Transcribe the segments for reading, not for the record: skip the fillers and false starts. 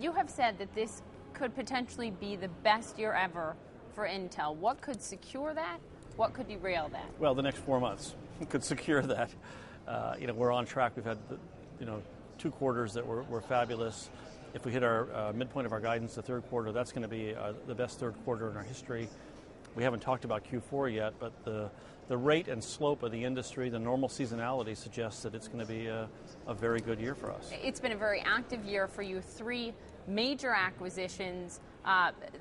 You have said that this could potentially be the best year ever for Intel. What could secure that? What could derail that? Well, the next 4 months could secure that. We're on track. We've had 2 quarters that were fabulous. If we hit our midpoint of our guidance, the third quarter, that's going to be the best third quarter in our history. We haven't talked about Q4 yet, but the rate and slope of the industry, the normal seasonality suggests that it's going to be a very good year for us. It's been a very active year for you. 3 major acquisitions.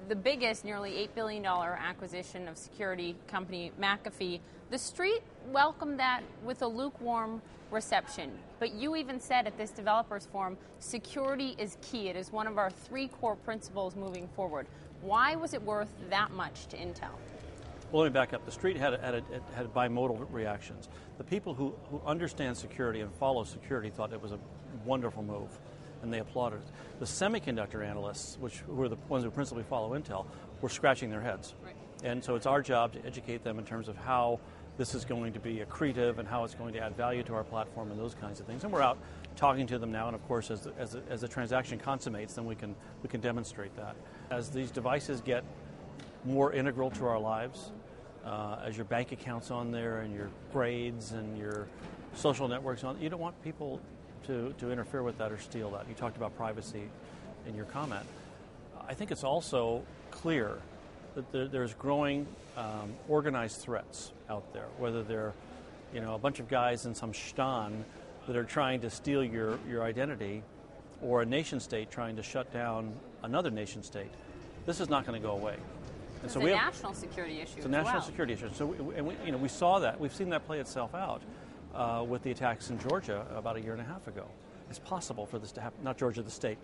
The biggest, nearly $8 billion acquisition of security company Mcafee. The Street welcomed that with a lukewarm reception. But you even said at this developers forum, security is key. It is one of our 3 core principles moving forward. Why was it worth that much to Intel? Well, let me back up. The Street had bimodal reactions. The people who understand security and follow security thought it was a wonderful move, and they applauded it. The semiconductor analysts, who are the ones who principally follow Intel, were scratching their heads. Right. And so it's our job to educate them in terms of how this is going to be accretive and how it's going to add value to our platform and those kinds of things. And we're out talking to them now, and of course, as the transaction consummates, then we can demonstrate that. As these devices get more integral to our lives, as your bank account's on there and your grades and your social networks on, you don't want people to interfere with that or steal that. You talked about privacy in your comment. I think it's also clear that there's growing organized threats out there, whether they're a bunch of guys in some shtan that are trying to steal your identity, or a nation state trying to shut down another nation state. This is not going to go away. It's a national security issue. It's a national security issue. So we saw that. We've seen that play itself out with the attacks in Georgia about a year and a half ago. It's possible for this to happen. Not Georgia the state,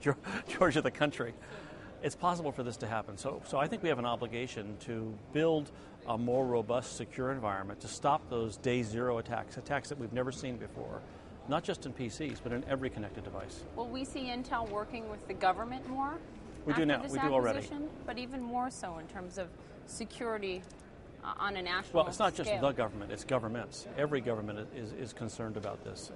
Georgia the country. It's possible for this to happen. So I think we have an obligation to build a more robust, secure environment to stop those day zero attacks that we've never seen before, not just in PCs, but in every connected device. Will we see Intel working with the government more? We do now. We do already. But even more so in terms of security on a national scale. Well, it's not just the government, it's governments. Every government is concerned about this.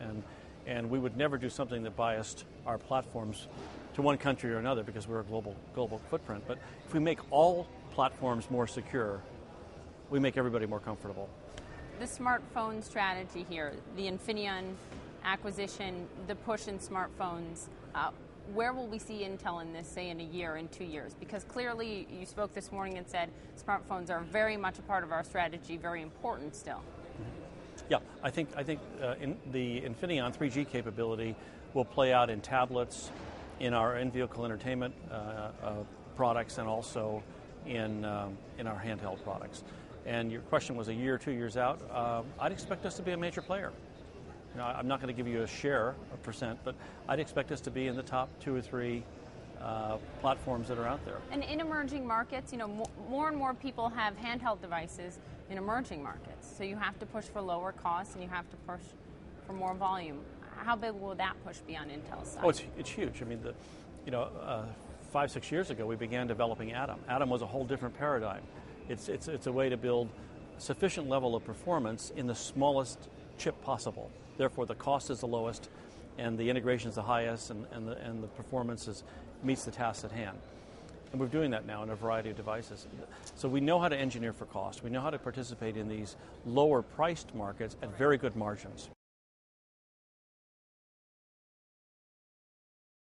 And we would never do something that biased our platforms to one country or another because we're a global footprint. But if we make all platforms more secure, we make everybody more comfortable. The smartphone strategy here, the Infineon acquisition, the push in smartphones, where will we see Intel in this, say, in a year, in 2 years? Because clearly you spoke this morning and said smartphones are very much a part of our strategy, very important still. Yeah, I think in the Infineon 3G capability will play out in tablets, in our in-vehicle entertainment products, and also in our handheld products. And your question was a year or 2 years out. I'd expect us to be a major player. I'm not going to give you a percent, but I'd expect us to be in the top 2 or 3 platforms that are out there. And in emerging markets, more and more people have handheld devices in emerging markets. So you have to push for lower costs and you have to push for more volume. How big will that push be on Intel's side? Oh, it's huge. I mean, 5-6 years ago, we began developing Atom. Atom was a whole different paradigm. It's a way to build sufficient level of performance in the smallest chip possible. Therefore, the cost is the lowest, and the integration is the highest, and the performance meets the task at hand. And we're doing that now in a variety of devices. So we know how to engineer for cost. We know how to participate in these lower-priced markets at very good margins.